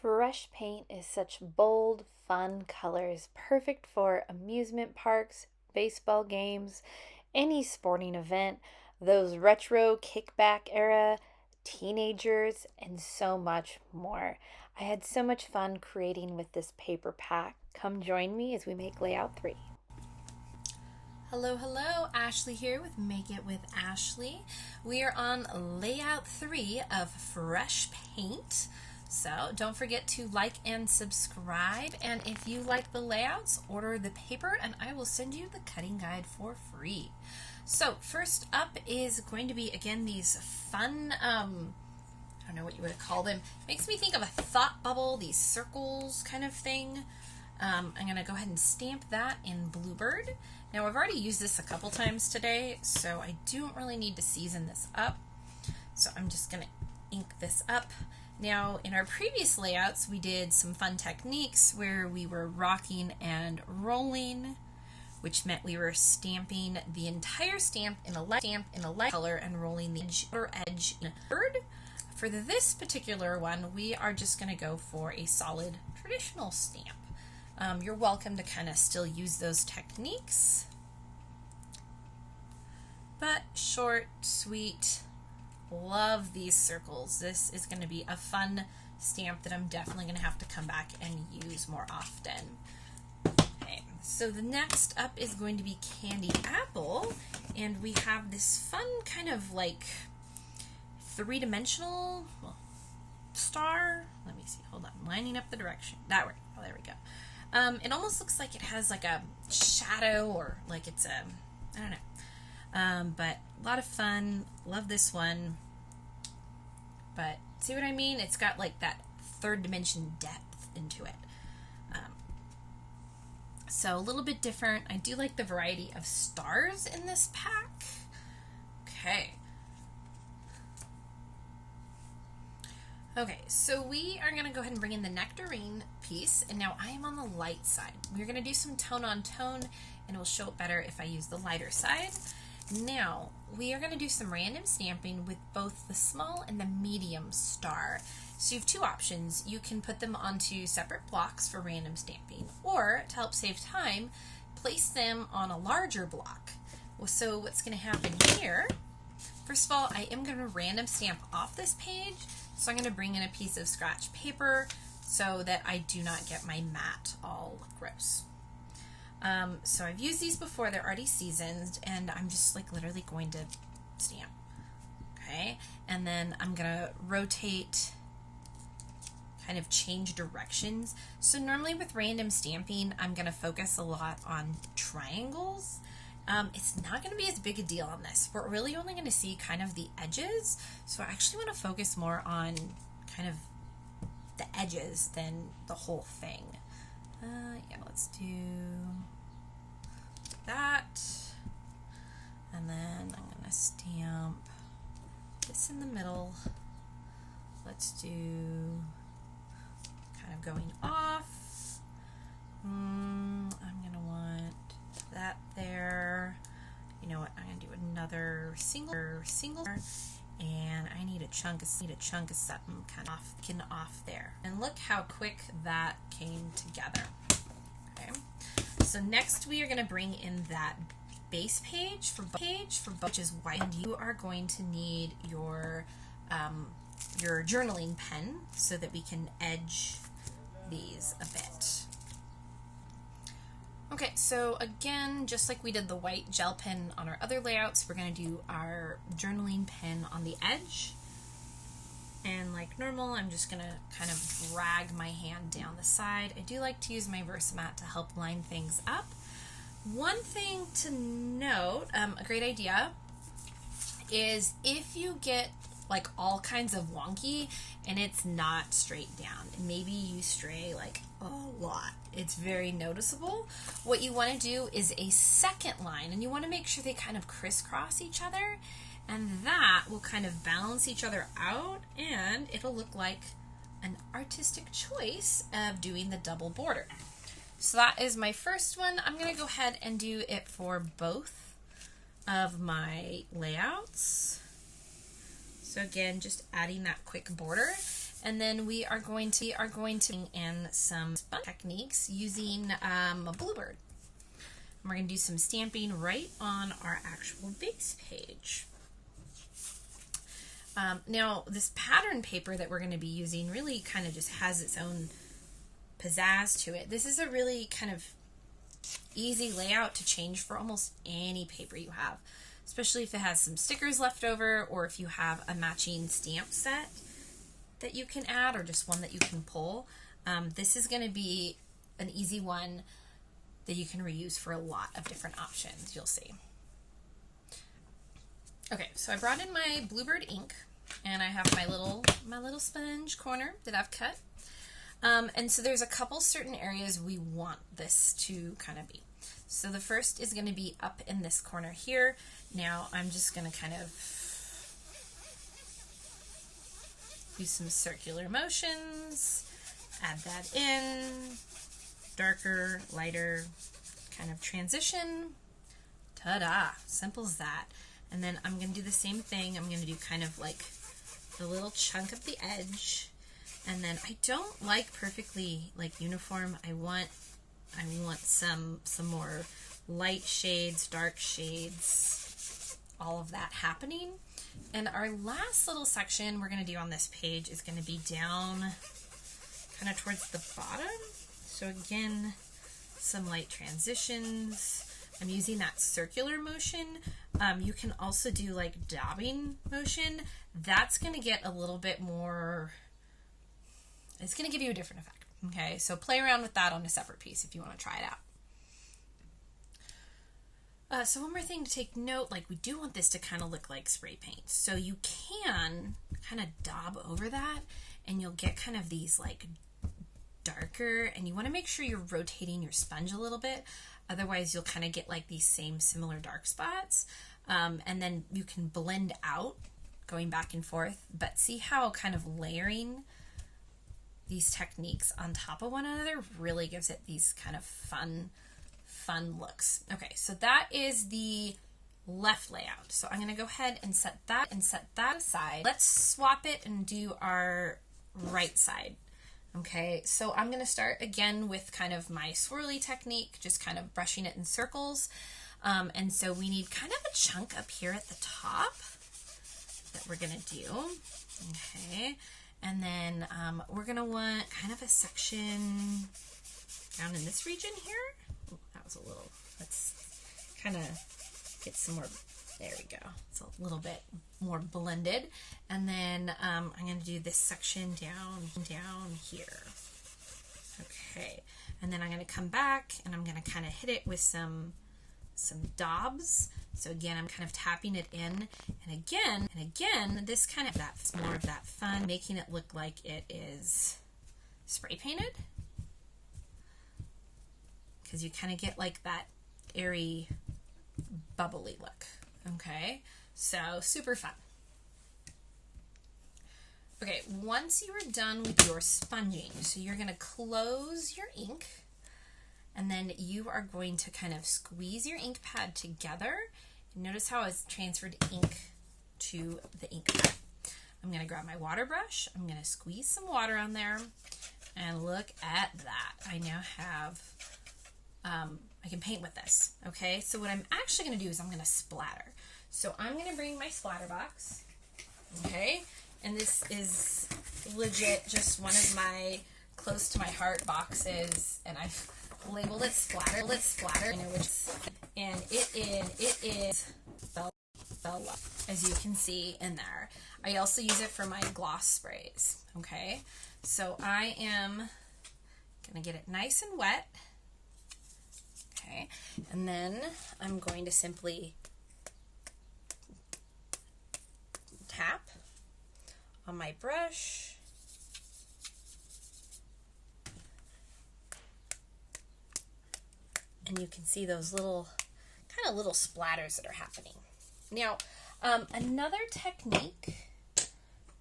Fresh paint is such bold, fun colors, perfect for amusement parks, baseball games, any sporting event, those retro kickback era, teenagers, and so much more. I had so much fun creating with this paper pack. Come join me as we make layout 3. Hello, hello, Ashley here with Make It with Ashley. We are on layout 3 of Fresh Paint. So don't forget to like and subscribe, and if you like the layouts, order the paper and I will send you the cutting guide for free. So first up is going to be, again, these fun, I don't know what you would call them. Makes me think of a thought bubble, these circles kind of thing. I'm going to go ahead and stamp that in Bluebird. Now I've already used this a couple times today, so I don't really need to season this up. So I'm just going to ink this up. Now, in our previous layouts, we did some fun techniques where we were rocking and rolling, which meant we were stamping the entire stamp in a light color and rolling the edge in a third. For this particular one, we are just going to go for a solid traditional stamp. You're welcome to kind of still use those techniques, but short, sweet. Love these circles. This is going to be a fun stamp that I'm definitely going to have to come back and use more often. Okay, so the next up is going to be Candy Apple, and we have this fun kind of like three-dimensional star. Let me see, hold on, lining up the direction. That way. Oh, there we go. It almost looks like it has like a shadow, or like it's a, I don't know. But a lot of fun. Love this one. But see what I mean? It's got like that third dimension depth into it. So a little bit different. I do like the variety of stars in this pack. Okay. Okay, so we are going to go ahead and bring in the Nectarine piece, and now I am on the light side. We're going to do some tone on tone, and it will show up better if I use the lighter side. Now, we are going to do some random stamping with both the small and the medium star. So you have two options. You can put them onto separate blocks for random stamping, or to help save time, place them on a larger block. So what's going to happen here, first of all, I am going to random stamp off this page, so I'm going to bring in a piece of scratch paper so that I do not get my mat all gross. So I've used these before, they're already seasoned, and I'm just like literally going to stamp. Okay, and then I'm going to rotate, kind of change directions. So normally with random stamping, I'm going to focus a lot on triangles. It's not going to be as big a deal on this. We're really only going to see kind of the edges, so I actually want to focus more on kind of the edges than the whole thing. Yeah, let's do that, and then I'm going to stamp this in the middle. Let's do kind of going off. I'm going to want that there. You know what, I'm going to do another single, and I need a chunk of something kind of off there. And look how quick that came together. Okay, so next we are going to bring in that base page for which is white, and you are going to need your journaling pen so that we can edge these a bit. Okay, so again, just like we did the white gel pen on our other layouts, we're going to do our journaling pen on the edge. And like normal, I'm just going to kind of drag my hand down the side. I do like to use my Versamat to help line things up. One thing to note, a great idea, is if you get like all kinds of wonky and it's not straight down, and maybe you stray like a lot, it's very noticeable. What you want to do is a second line, and you want to make sure they kind of crisscross each other, and that will kind of balance each other out, and it'll look like an artistic choice of doing the double border. So that is my first one. I'm going to go ahead and do it for both of my layouts. So again, just adding that quick border. And then we are going to in some sponge techniques using a Bluebird. And we're going to do some stamping right on our actual base page. Now, this pattern paper that we're going to be using really kind of just has its own pizzazz to it. This is a really kind of easy layout to change for almost any paper you have, especially if it has some stickers left over or if you have a matching stamp set that you can add or just one that you can pull. This is going to be an easy one that you can reuse for a lot of different options, you'll see. Okay, so I brought in my Bluebird ink and I have my little sponge corner that I've cut. And so there's a couple certain areas we want this to kind of be. So the first is going to be up in this corner here. Now I'm just going to kind of use some circular motions, add that in, darker, lighter, kind of transition. Ta-da! Simple as that. And then I'm going to do the same thing. I'm going to do kind of like the little chunk of the edge. And then I don't like perfectly like uniform. I want some more light shades, dark shades, all of that happening. And our last little section we're going to do on this page is going to be down kind of towards the bottom. So again, some light transitions. I'm using that circular motion. You can also do like dabbing motion. That's going to get a little bit more, it's going to give you a different effect. Okay, so play around with that on a separate piece if you want to try it out. So one more thing to take note, like we do want this to kind of look like spray paint. So you can kind of daub over that and you'll get kind of these like darker, and you want to make sure you're rotating your sponge a little bit. Otherwise you'll kind of get like these same similar dark spots. And then you can blend out going back and forth, but see how kind of layering these techniques on top of one another really gives it these kind of fun looks. Okay, so that is the left layout. So I'm going to go ahead and set that aside. Let's swap it and do our right side. Okay, so I'm going to start again with kind of my swirly technique, just kind of brushing it in circles. And so we need kind of a chunk up here at the top that we're going to do. Okay, and then we're going to want kind of a section down in this region here. Ooh, that was a little, let's kind of get some more, there we go. It's a little bit more blended. And then I'm going to do this section down here. Okay, and then I'm going to come back and I'm going to kind of hit it with some daubs. So again, I'm kind of tapping it in, and again, this kind of, that's more of that fun, making it look like it is spray painted, because you kind of get like that airy, bubbly look. Okay, so super fun. Okay, once you are done with your sponging, so you're going to close your ink, and then you are going to kind of squeeze your ink pad together. Notice how it's transferred ink to the ink pad. I'm going to grab my water brush. I'm going to squeeze some water on there, and look at that. I now have, I can paint with this. Okay, so what I'm actually going to do is I'm going to splatter. So I'm going to bring my splatter box. Okay, and this is legit just one of my close to my heart boxes, and I've labeled it splatter, you know, and it is Bella, as you can see in there. I also use it for my gloss sprays. Okay, so I am gonna get it nice and wet. Okay, and then I'm going to simply tap on my brush. And you can see those little, kind of little splatters that are happening. Now, another technique,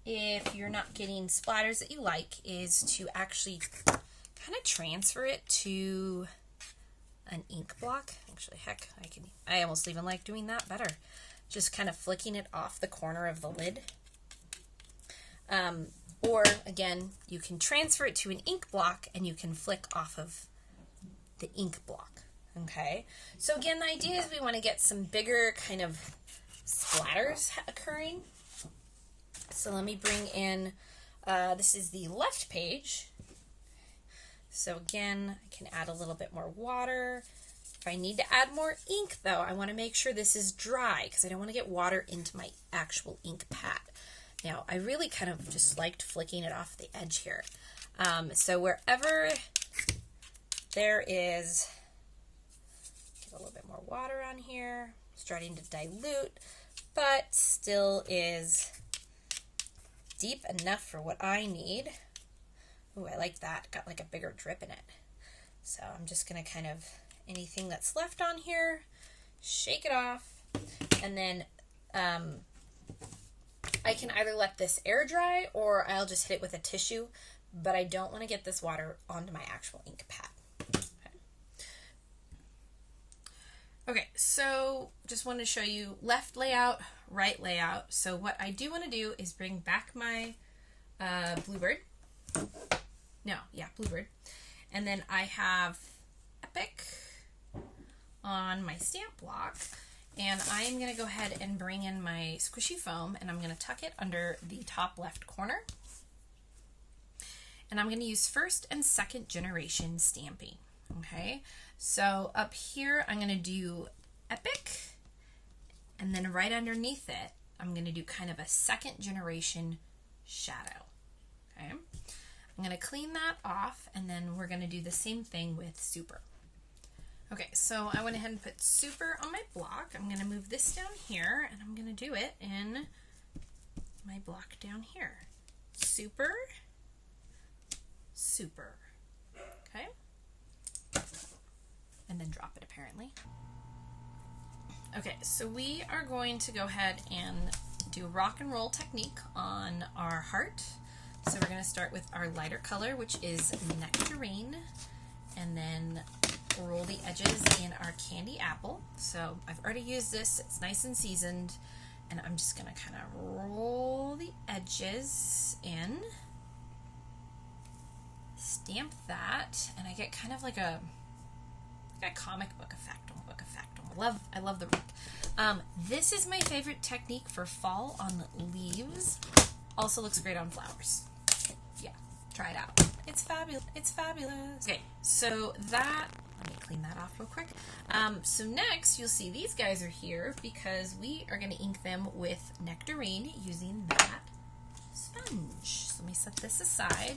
if you're not getting splatters that you like, is to actually kind of transfer it to an ink block. Actually, heck, I almost even like doing that better. Just kind of flicking it off the corner of the lid. Or again, you can transfer it to an ink block and you can flick off of the ink block. Okay, so again, the idea is we want to get some bigger kind of splatters occurring. So let me bring in, this is the left page. So again, I can add a little bit more water. If I need to add more ink though, I want to make sure this is dry because I don't want to get water into my actual ink pad. Now, I really kind of just liked flicking it off the edge here. So wherever there is, get a little bit more water on here, starting to dilute, but still is deep enough for what I need. Ooh, I like that. Got like a bigger drip in it. So I'm just going to kind of, anything that's left on here, shake it off, and then I can either let this air dry or I'll just hit it with a tissue, but I don't want to get this water onto my actual ink pad. Okay, so just wanted to show you left layout, right layout. So what I do want to do is bring back my Bluebird. Bluebird. And then I have Epic on my stamp block. And I am going to go ahead and bring in my squishy foam and I'm going to tuck it under the top left corner. And I'm going to use first and second generation stamping. Okay, so up here I'm going to do Epic, and then right underneath it I'm going to do kind of a second generation shadow. Okay, I'm going to clean that off and then we're going to do the same thing with Super. Okay, so I went ahead and put Super on my block. I'm going to move this down here and I'm going to do it in my block down here. Super, Super. Okay. And then drop it apparently. Okay, so we are going to go ahead and do a rock and roll technique on our heart. So we're going to start with our lighter color, which is Nectarine, and then roll the edges in our candy apple. So I've already used this, it's nice and seasoned, and I'm just going to kind of roll the edges in, stamp that, and I get kind of like a comic book effect. I love the rook. This is my favorite technique for fall on leaves. Also looks great on flowers. Yeah, try it out. It's fabulous. It's fabulous. Okay, so that, let me clean that off real quick. So next you'll see these guys are here because we are going to ink them with Nectarine using that sponge. So let me set this aside.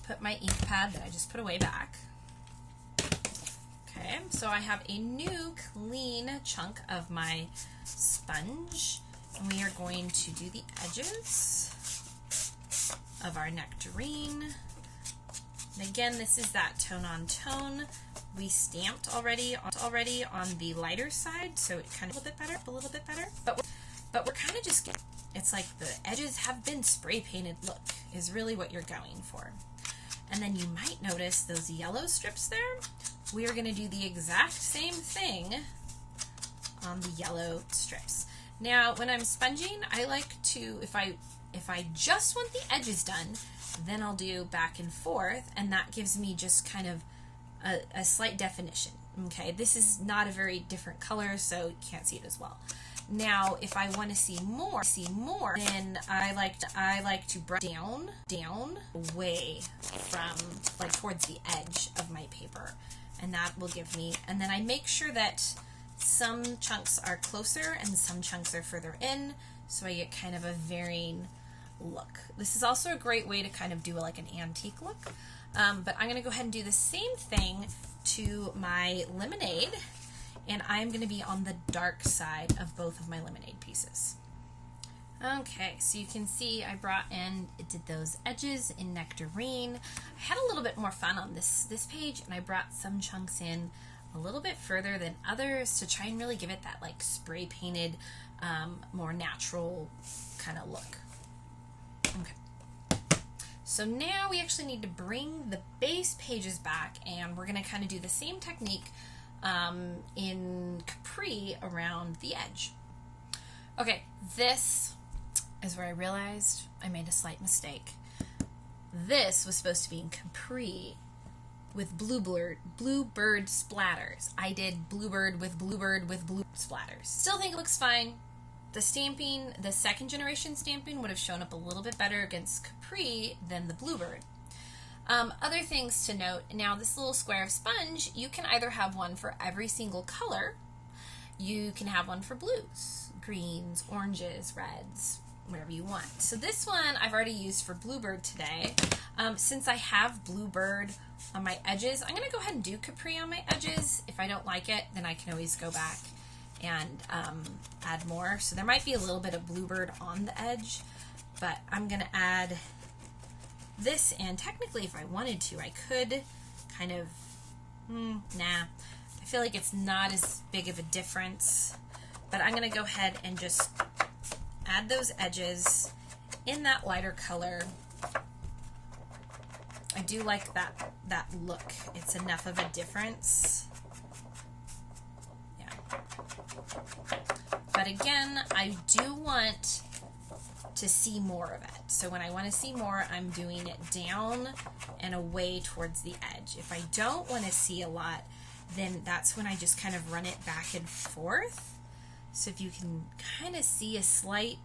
Put my ink pad that I just put away back. Okay, so I have a new clean chunk of my sponge, and we are going to do the edges of our Nectarine. And again, this is that tone on tone. We stamped already on the lighter side, so it kind of a little bit better. But we're kind of just getting, it's like the edges have been spray painted look is really what you're going for. And then you might notice those yellow strips there. We are going to do the exact same thing on the yellow strips. Now, when I'm sponging, I like to, if I just want the edges done, then I'll do back and forth, and that gives me just kind of a slight definition. Okay, this is not a very different color, so you can't see it as well. Now, if I want to see more, then I like to brush down away from, like, towards the edge of my paper. And that will give me, and then I make sure that some chunks are closer and some chunks are further in, so I get kind of a varying look. This is also a great way to kind of do like an antique look, but I'm going to go ahead and do the same thing to my lemonade, and I'm going to be on the dark side of both of my lemonade pieces. Okay, so you can see I brought in, it did those edges in Nectarine. I had a little bit more fun on this page, and I brought some chunks in a little bit further than others to try and really give it that like spray painted, more natural kind of look. Okay. So now we actually need to bring the base pages back, and we're going to kind of do the same technique in Capri around the edge. Okay, this is where I realized I made a slight mistake. This was supposed to be in Capri with Bluebird splatters. I did Bluebird with blue splatters. Still think it looks fine. The stamping, the second generation stamping would have shown up a little bit better against Capri than the Bluebird. Other things to note, now this little square of sponge, you can either have one for every single color, you can have one for blues, greens, oranges, reds, whatever you want. So this one I've already used for Bluebird today. Since I have Bluebird on my edges, I'm going to go ahead and do Capri on my edges. If I don't like it, then I can always go back and add more. So there might be a little bit of Bluebird on the edge, but I'm going to add this, and technically if I wanted to, I could kind of, nah. I feel like it's not as big of a difference, but I'm going to go ahead and just add those edges in that lighter color. I do like that look. It's enough of a difference. Yeah. But again, I do want to see more of it. So when I want to see more, I'm doing it down and away towards the edge. If I don't want to see a lot, then that's when I just kind of run it back and forth. So if you can kind of see a slight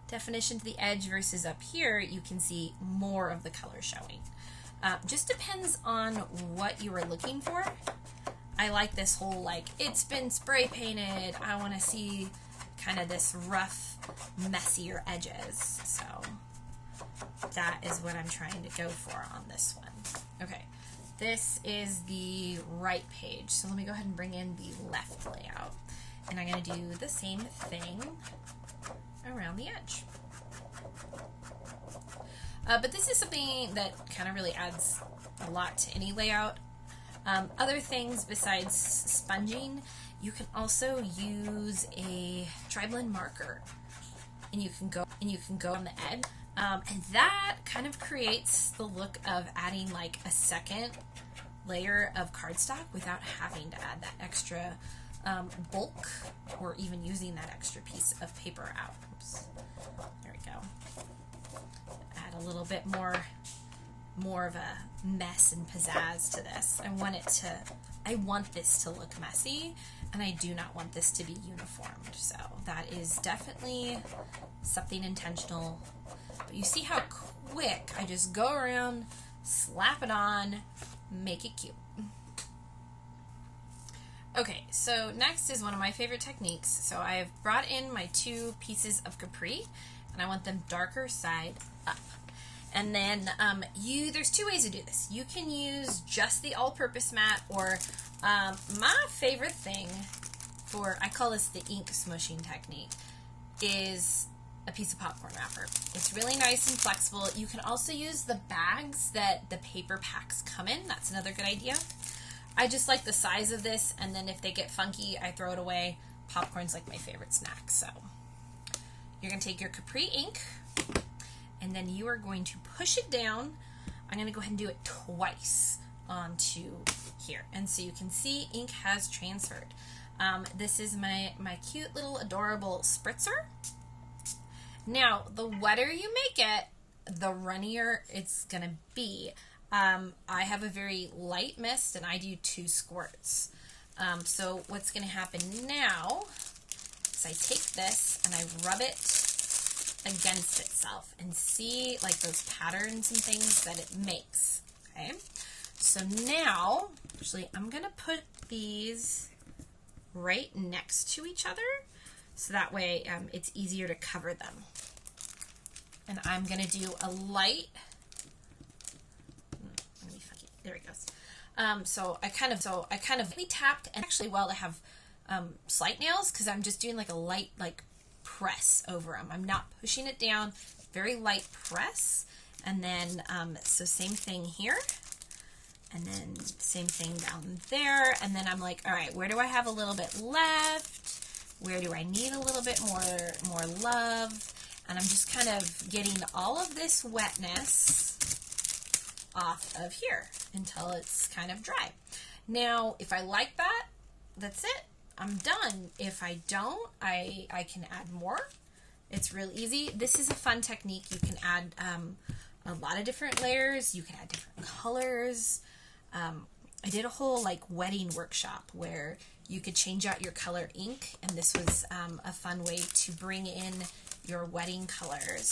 definition to the edge versus up here, you can see more of the color showing. Just depends on what you are looking for. I like this whole, like, it's been spray painted, I want to see kind of this rough, messier edges. So that is what I'm trying to go for on this one. Okay, this is the right page. So let me go ahead and bring in the left layout. And I'm going to do the same thing around the edge. But this is something that kind of really adds a lot to any layout. Other things besides sponging, you can also use a tri-blend marker, and you can go on the edge, and that kind of creates the look of adding like a second layer of cardstock without having to add that extra bulk or even using that extra piece of paper out. Oops. There we go. Add a little bit more of a mess and pizzazz to this. I want this to look messy, and I do not want this to be uniformed. So that is definitely something intentional. But you see how quick I just go around, slap it on, make it cute. Okay, so next is one of my favorite techniques. So I've brought in my two pieces of Capri, and I want them darker side up. And then there's two ways to do this. You can use just the all-purpose mat, or my favorite thing I call this the ink smooshing technique, is a piece of popcorn wrapper. It's really nice and flexible. You can also use the bags that the paper packs come in. That's another good idea. I just like the size of this, and then if they get funky, I throw it away. Popcorn's like my favorite snack. So you're going to take your Capri ink, and then you are going to push it down. I'm going to go ahead and do it twice onto here. And so you can see ink has transferred. This is my cute little adorable spritzer. Now, the wetter you make it, the runnier it's going to be. I have a very light mist, and I do 2 squirts. So what's going to happen now is I take this and I rub it against itself and see like those patterns and things that it makes. Okay, so now actually I'm going to put these right next to each other so that way it's easier to cover them. And I'm going to do a light, there it goes. So I kind of tapped, and actually well to have slight nails, because I'm just doing like a light press over them. I'm not pushing it down, very light press. And then so same thing here, and then same thing down there. And then I'm like, all right, where do I have a little bit left? Where do I need a little bit more love? And I'm just kind of getting all of this wetness off of here until it's kind of dry. Now, if I like that, that's it. I'm done. If I don't, I can add more. It's real easy. This is a fun technique. You can add a lot of different layers. You can add different colors. I did a whole like wedding workshop where you could change out your color ink, and this was a fun way to bring in your wedding colors.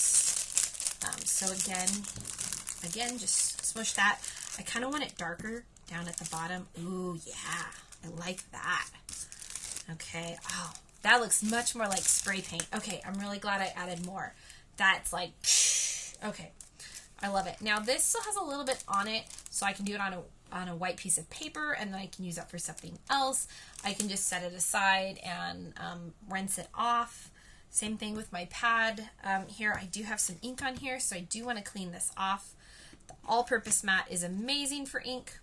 So again, just smush that. I kind of want it darker down at the bottom. Ooh, yeah, I like that. Okay, oh, that looks much more like spray paint. Okay, I'm really glad I added more. That's like, okay, I love it. Now this still has a little bit on it, so I can do it on a white piece of paper, and then I can use that for something else. I can just set it aside and rinse it off. Same thing with my pad. Here I do have some ink on here, so I do want to clean this off. The all-purpose mat is amazing for ink.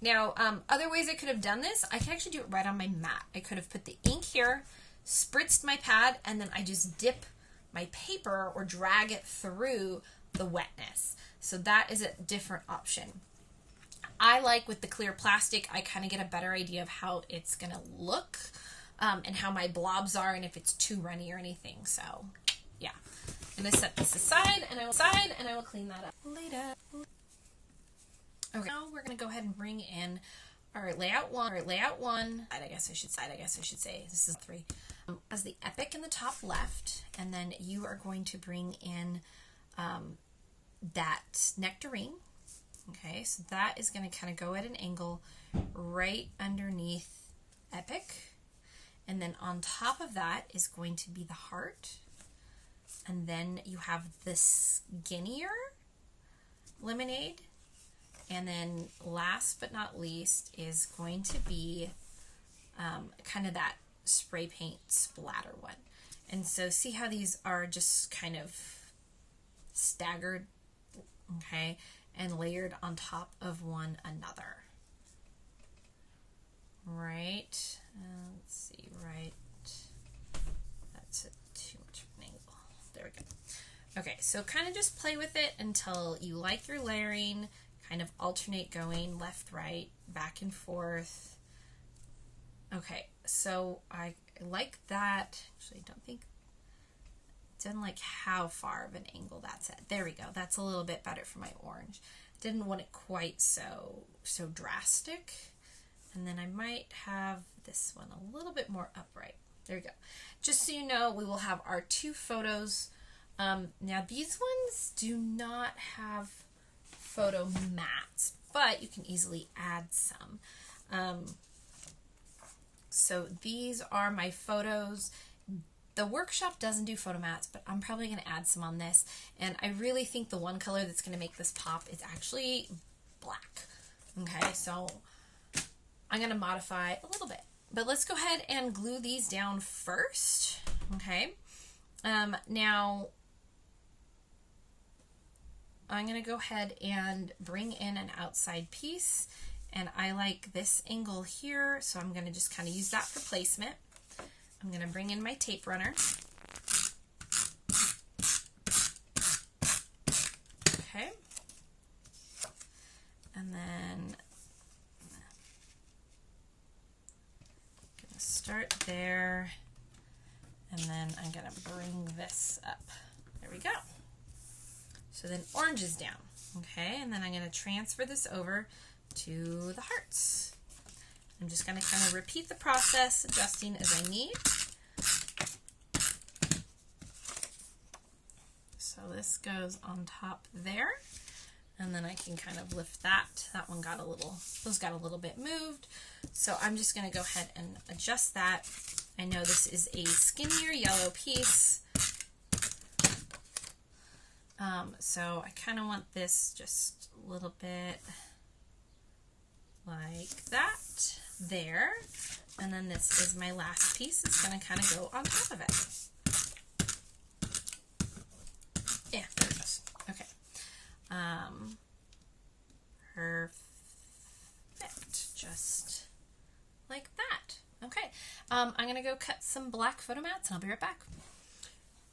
Now, other ways I could have done this, I can actually do it right on my mat. I could have put the ink here, spritzed my pad, and then I just dip my paper or drag it through the wetness. So that is a different option. I like with the clear plastic, I kind of get a better idea of how it's going to look and how my blobs are and if it's too runny or anything. So, yeah. I'm going to set this aside and I will clean that up later. Okay, now we're going to go ahead and bring in our layout one. I guess I should say this is 3. As the epic in the top left, and then you are going to bring in that Nectarine. Okay, so that is going to kind of go at an angle right underneath epic, and then on top of that is going to be the heart, and then you have the skinnier lemonade. And then last but not least is going to be kind of that spray paint splatter one. And so see how these are just kind of staggered, okay, and layered on top of one another. Right, let's see, right, that's too much of an angle. There we go. Okay, so kind of just play with it until you like your layering. Kind of alternate going left, right, back and forth. Okay, so I like that. Actually, I don't think, didn't like how far of an angle that's at. There we go. That's a little bit better for my orange. Didn't want it quite so drastic. And then I might have this one a little bit more upright. There we go. Just so you know, we will have our 2 photos. Now these ones do not have photo mats, but you can easily add some. So these are my photos. The workshop doesn't do photo mats, but I'm probably going to add some on this. And I really think the one color that's going to make this pop is actually black. Okay, so I'm going to modify a little bit. But let's go ahead and glue these down first. Okay. Now, I'm going to go ahead and bring in an outside piece, and I like this angle here, so I'm going to just kind of use that for placement. I'm going to bring in my tape runner. Okay. And then I'm going to start there, and then I'm going to bring this up. There we go. So then orange is down, okay? And then I'm going to transfer this over to the hearts. I'm just going to kind of repeat the process, adjusting as I need. So this goes on top there, and then I can kind of lift that. That one got a little bit moved. So I'm just going to go ahead and adjust that. I know this is a skinnier yellow piece. So I kind of want this just a little bit like that there. And then this is my last piece. It's going to kind of go on top of it. Yeah, there it goes. Okay. Perfect. Just like that. Okay. I'm going to go cut some black Photomats and I'll be right back.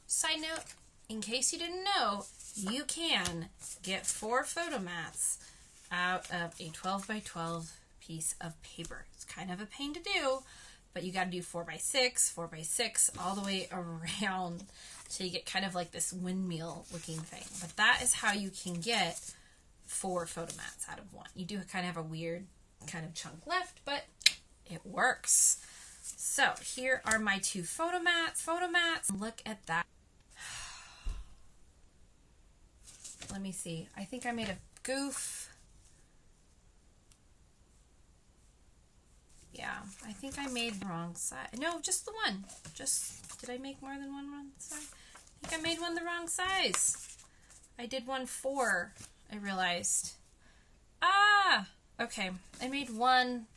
Side note, in case you didn't know, you can get 4 Photomats out of a 12 by 12 piece of paper. It's kind of a pain to do, but you got to do 4 by 6, 4 by 6, all the way around So you get kind of like this windmill looking thing. But that is how you can get 4 Photomats out of one. You do kind of have a weird kind of chunk left, but it works. So here are my 2 Photomats. Look at that. Let me see. I think I made a goof. Yeah, I think I made the wrong side. No, just the one. Did I make more than one side? I think I made one the wrong size. I did one 4, I realized. Ah! Okay, I made one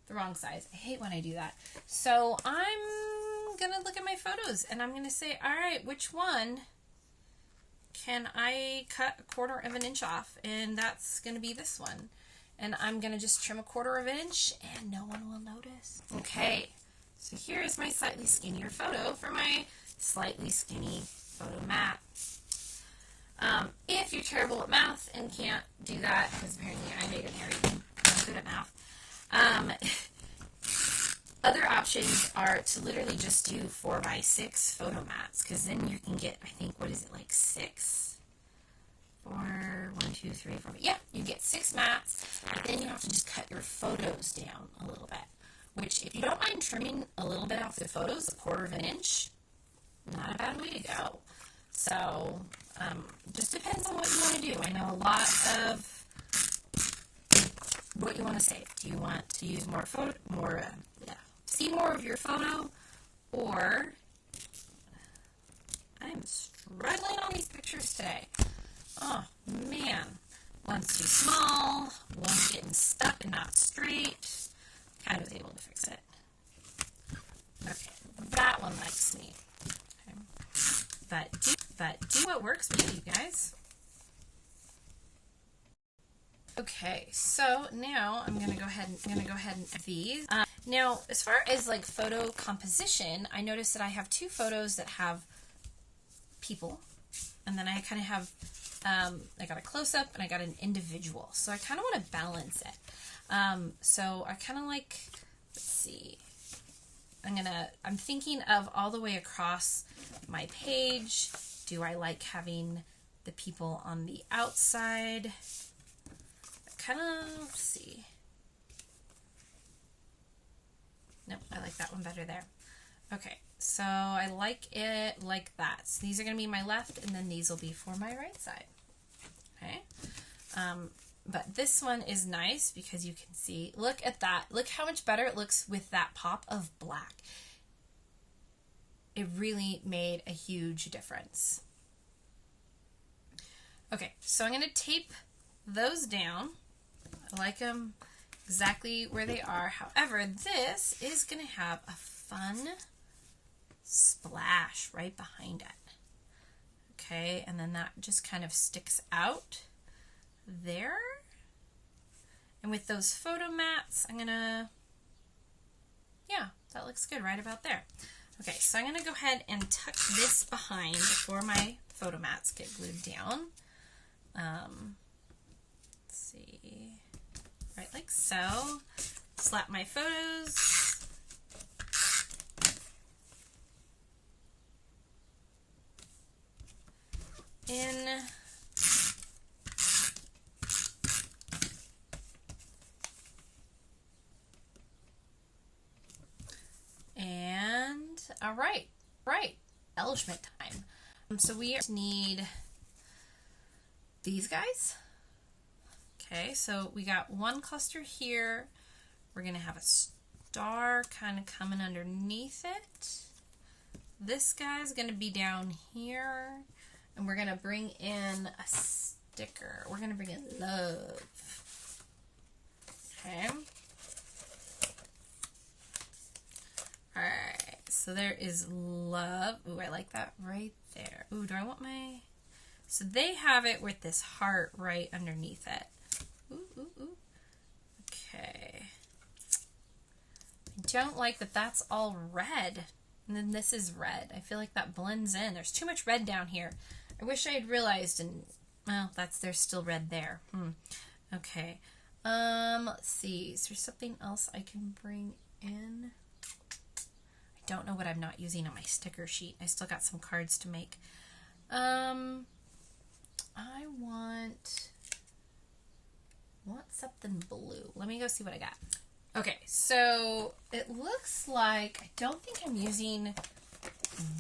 the wrong size. I hate when I do that. So I'm gonna look at my photos and I'm gonna say, all right, which one can I cut 1/4 of an inch off? And that's gonna be this one. And I'm gonna just trim 1/4 of an inch and no one will notice. Okay, so here is my slightly skinnier photo for my slightly skinny Photomat. If you're terrible at math and can't do that, because apparently I made an error, I'm good at math. Other options are to literally just do 4x6 Photomats, because then you can get, I think, what is it, like 6? 4, 1, 2, 3, 4. Yeah, you get 6 mats, but then you have to just cut your photos down a little bit. Which, if you don't mind trimming a little bit off the photos, 1/4 of an inch, not a bad way to go. So, just depends on what you want to do. I know a lot of what you want to save. Do you want to use see more of your photo, or I'm struggling on these pictures today. Oh man, one's too small, one's getting stuck and not straight. Kind of was able to fix it. Okay, that one likes me. Okay. But do what works for you guys. Okay, so now I'm gonna go ahead and add these. Now, as far as like photo composition, I noticed that I have 2 photos that have people, and then I kind of have I got a close-up and I got an individual. So I kind of want to balance it. So I kind of like, let's see. I'm thinking of all the way across my page. Do I like having the people on the outside? Kind of, let's see. Nope, I like that one better there. Okay, so I like it like that. So these are going to be my left, and then these will be for my right side. Okay, but this one is nice because you can see, look at that. Look how much better it looks with that pop of black. It really made a huge difference. Okay, so I'm going to tape those down. I like them exactly where they are. However, this is going to have a fun splash right behind it. Okay, and then that just kind of sticks out there. And with those Photomats, I'm going to, yeah, that looks good right about there. Okay, so I'm going to go ahead and tuck this behind before my Photomats get glued down. Let's see, right like so. Slap my photos. In. And, all right, embellishment time. So we need these guys. Okay, so we got one cluster here. We're gonna have a star kind of coming underneath it. This guy's gonna be down here, and we're gonna bring in a sticker. We're gonna bring in love. Okay. All right, so there is love. Ooh, I like that right there. Ooh, do I want my... So they have it with this heart right underneath it. Ooh, ooh, ooh. Okay. I don't like that that's all red. And then this is red. I feel like that blends in. There's too much red down here. I wish I had realized, and, well, there's still red there. Okay. Let's see. Is there something else I can bring in? I don't know what I'm not using on my sticker sheet. I still got some cards to make. I want something blue. Let me go see what I got. Okay, so it looks like I don't think I'm using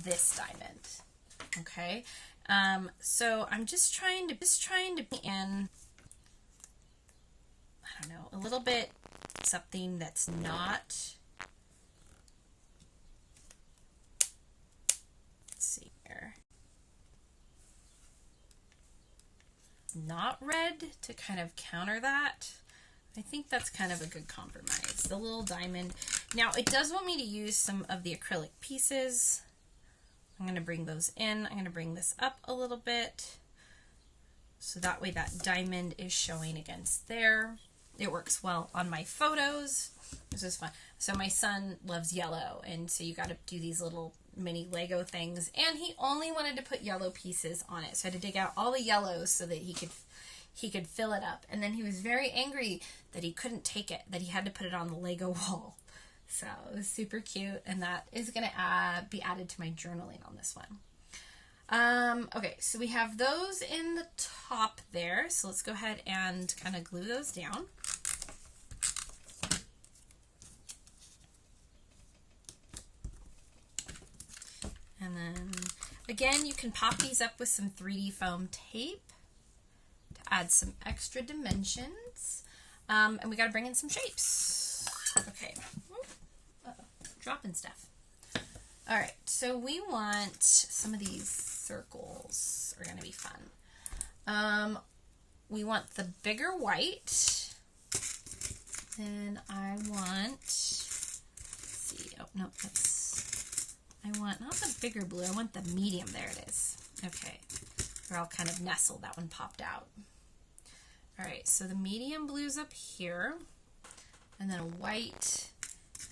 this diamond. Okay, so I'm just trying to be in, I don't know, a little bit something that's not. Let's see here. Not red to kind of counter that. I think that's kind of a good compromise. The little diamond. Now it does want me to use some of the acrylic pieces. I'm going to bring those in. I'm going to bring this up a little bit. So that way that diamond is showing against there. It works well on my photos. This is fun. So my son loves yellow, and so you got to do these little mini Lego things. And he only wanted to put yellow pieces on it. So I had to dig out all the yellows so that he could fill it up. And then he was very angry that he couldn't take it, that he had to put it on the Lego wall. So it was super cute, and that is going to be added to my journaling on this one. Okay, so we have those in the top there. So let's go ahead and kind of glue those down. And then, again, you can pop these up with some 3D foam tape to add some extra dimensions. And we got to bring in some shapes. Okay. Dropping stuff. All right, so we want some of these circles are going to be fun. We want the bigger white. Then I want, let's see, oh no, I want not the bigger blue, I want the medium, there it is. Okay, they're all kind of nestled, that one popped out. All right, so the medium blue's up here, and then a white.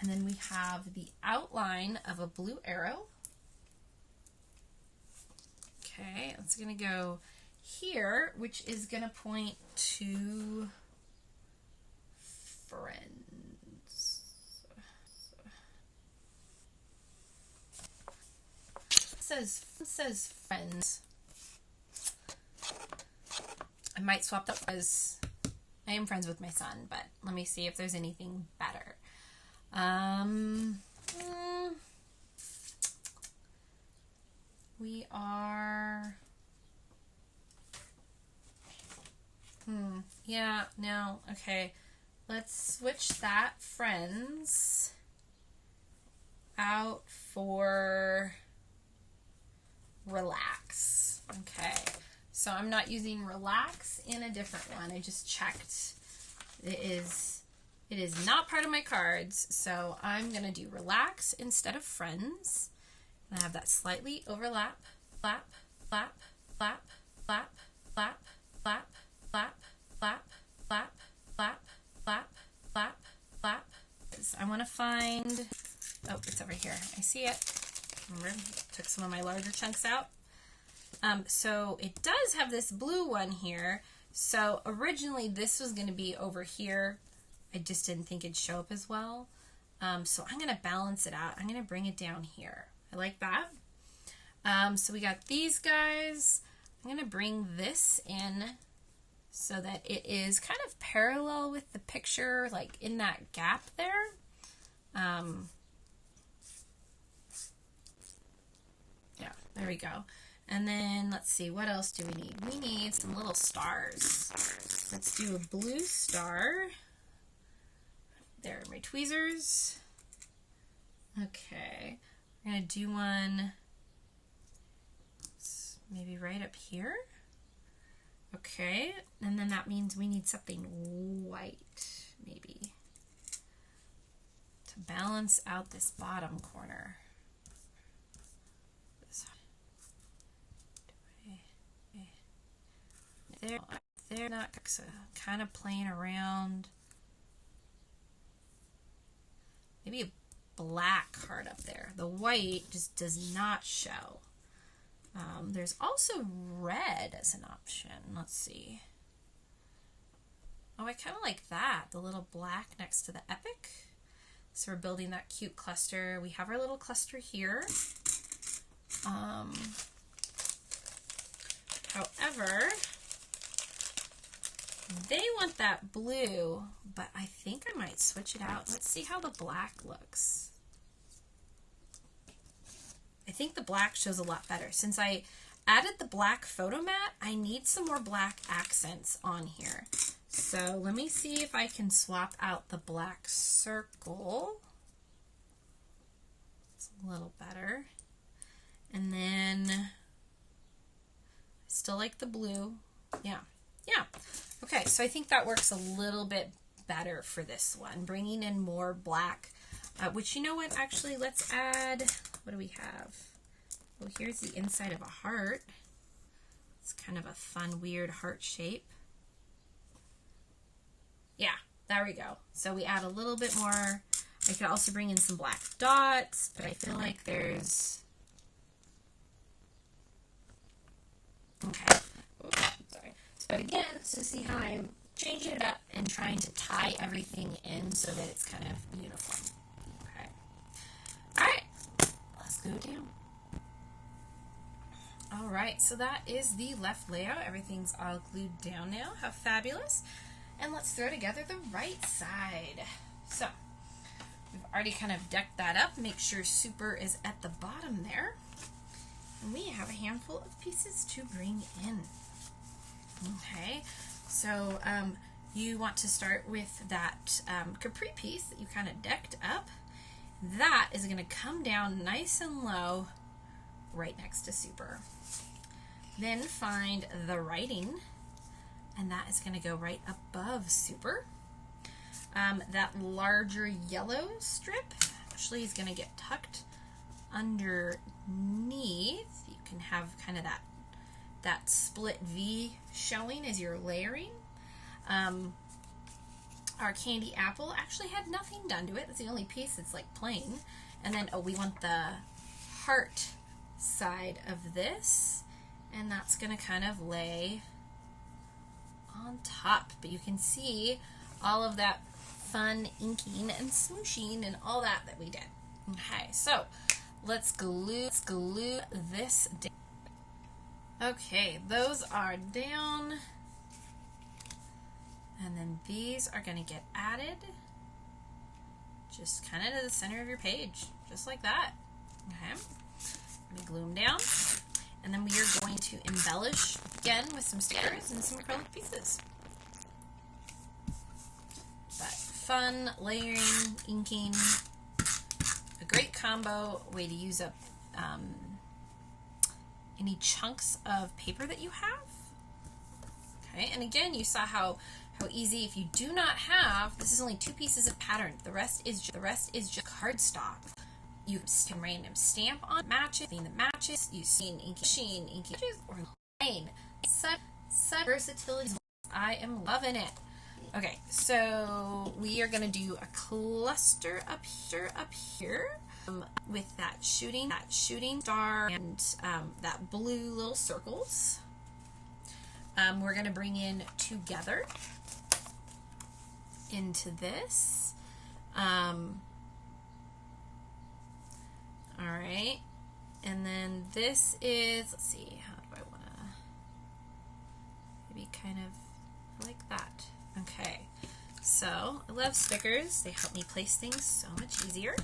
And then we have the outline of a blue arrow. Okay, it's going to go here, which is going to point to friends. It says friends. I might swap that as I am friends with my son, but let me see if there's anything better. We are, yeah, no, okay, let's switch that friends out for relax. Okay, so I'm not using relax in a different one. I just checked. It is not part of my cards, so I'm going to do relax instead of friends. And I have that slightly overlap, flap, flap, flap, flap, flap, flap, flap, flap, flap, flap, flap, flap, flap. I want to find, oh, it's over here. I see it. Remember, took some of my larger chunks out. So it does have this blue one here. So originally this was going to be over here. I just didn't think it'd show up as well. So I'm going to balance it out. I'm going to bring it down here. I like that. So we got these guys. I'm going to bring this in so that it is kind of parallel with the picture, like in that gap there. Yeah, there we go. And then let's see, what else do we need? We need some little stars. Let's do a blue star. There are my tweezers. Okay, we're gonna do one maybe right up here. Okay, and then that means we need something white, maybe, to balance out this bottom corner. They're not kind of playing around. Maybe a black heart up there. The white just does not show. There's also red as an option. Let's see. Oh, I kind of like that. The little black next to the epic. So we're building that cute cluster. We have our little cluster here. However, they want that blue, but I think I might switch it out. Let's see how the black looks. I think the black shows a lot better. Since I added the black Photomat, I need some more black accents on here. So let me see if I can swap out the black circle. It's a little better. And then I still like the blue. Yeah. Okay, so I think that works a little bit better for this one, bringing in more black, which, you know what, actually, let's add, what do we have? Well, here's the inside of a heart. It's kind of a fun, weird heart shape. Yeah, there we go. So we add a little bit more. I could also bring in some black dots, but I feel like there's, okay. Oops, sorry. So again, so see how I'm changing it up and trying to tie everything in so that it's kind of uniform. Okay. All right, let's go down. All right, so that is the left layout. Everything's all glued down now. How fabulous. And let's throw together the right side. So we've already kind of decked that up. Make sure Super is at the bottom there. And we have a handful of pieces to bring in. Okay, so you want to start with that Capri piece that you kind of decked up. That is going to come down nice and low right next to Super. Then find the writing, and that is going to go right above Super. That larger yellow strip actually is going to get tucked underneath. You can have kind of that split V showing as you're layering. Our candy apple actually had nothing done to it. That's the only piece that's like plain. And then, oh, we want the heart side of this, and that's going to kind of lay on top. But you can see all of that fun inking and smooshing and all that we did. Okay, so let's glue this down. Okay, those are down, and then these are going to get added just kind of to the center of your page, just like that. Okay, let me glue them down, and then we are going to embellish again with some stickers and some acrylic pieces. But fun layering, inking, a great combo way to use up any chunks of paper that you have. Okay, and again, you saw how easy, if you do not have, this is only 2 pieces of pattern. The rest is just cardstock. You can random stamp on matches, the matches. You see an inky or line. Such versatility. I am loving it. Okay, so we are going to do a cluster up here. With that shooting star and that blue little circles. We're going to bring in together into this. All right, and then this is, let's see, how do I want to, maybe kind of like that. Okay, so I love stickers. They help me place things so much easier.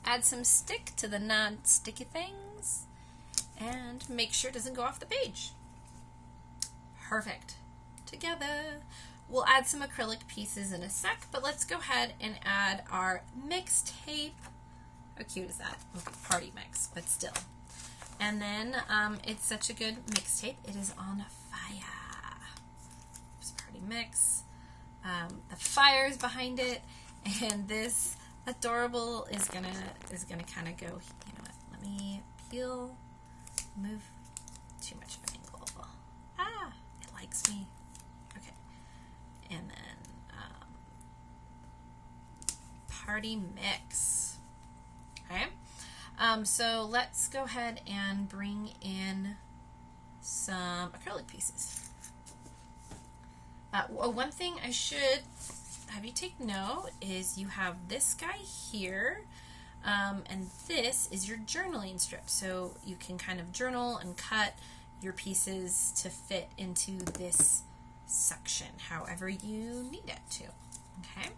Add some stick to the non-sticky things, and make sure it doesn't go off the page. Perfect. Together. We'll add some acrylic pieces in a sec, but let's go ahead and add our mix tape. How cute is that? Okay, party mix, but still. And then it's such a good mix tape. It is on fire. Oops, party mix. The fire's behind it, and this adorable is gonna kind of go, you know what, let me move too much of an angle. It likes me. Okay, and then party mix. Okay, so let's go ahead and bring in some acrylic pieces. One thing I should have you take note is you have this guy here, and this is your journaling strip. So you can kind of journal and cut your pieces to fit into this section however you need it to. Okay.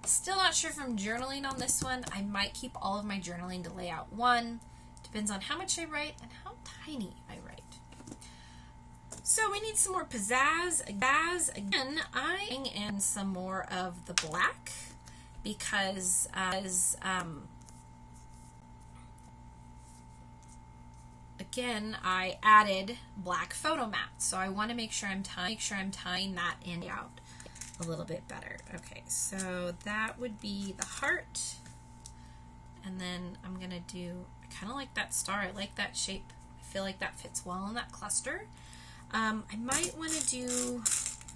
Still not sure if I'm journaling on this one. I might keep all of my journaling to layout 1. Depends on how much I write and how tiny I write. So we need some more pizzazz. Again, I bring in some more of the black because again, I added black Photomats, so I want to make sure I'm tying that in out a little bit better. Okay, so that would be the heart, and then I'm gonna do, I kind of like that star, I like that shape, I feel like that fits well in that cluster. I might want to do,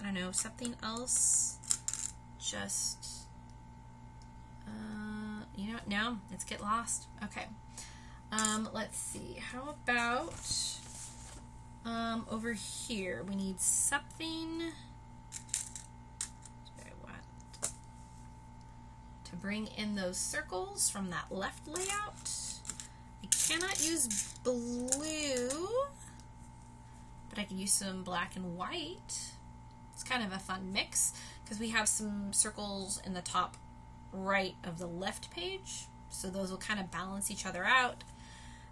I don't know, something else, just, you know, no, let's get lost. Okay, let's see, how about, over here, we need something, to bring in those circles from that left layout. I cannot use blue, but I can use some black and white. It's kind of a fun mix because we have some circles in the top right of the left page, so those will kind of balance each other out.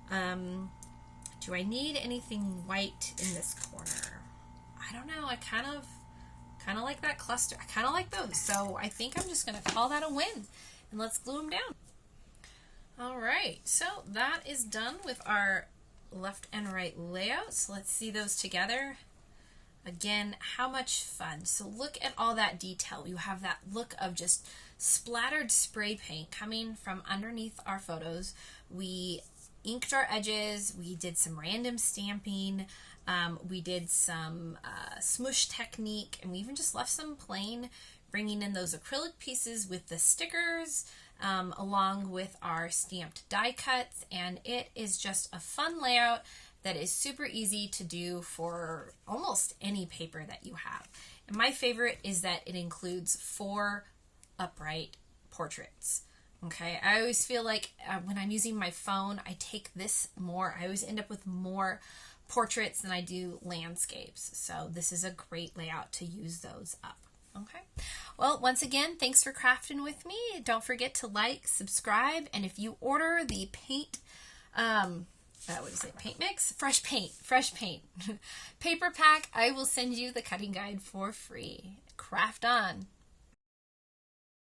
Do I need anything white in this corner? I don't know. I kind of like that cluster. I kind of like those. So I think I'm just going to call that a win. And let's glue them down. All right. So that is done with our left and right layouts. Let's see those together. Again, how much fun. So look at all that detail. You have that look of just splattered spray paint coming from underneath our photos. We inked our edges. We did some random stamping. We did some smoosh technique, and we even just left some plain, bringing in those acrylic pieces with the stickers, along with our stamped die cuts, and it is just a fun layout that is super easy to do for almost any paper that you have. And my favorite is that it includes 4 upright portraits. Okay, I always feel like when I'm using my phone, I take this more. I always end up with more portraits than I do landscapes. So this is a great layout to use those up. Okay. Well, once again, thanks for crafting with me. Don't forget to like, subscribe, and if you order the paint, what is it? Paint mix? Fresh paint paper pack, I will send you the cutting guide for free. Craft on.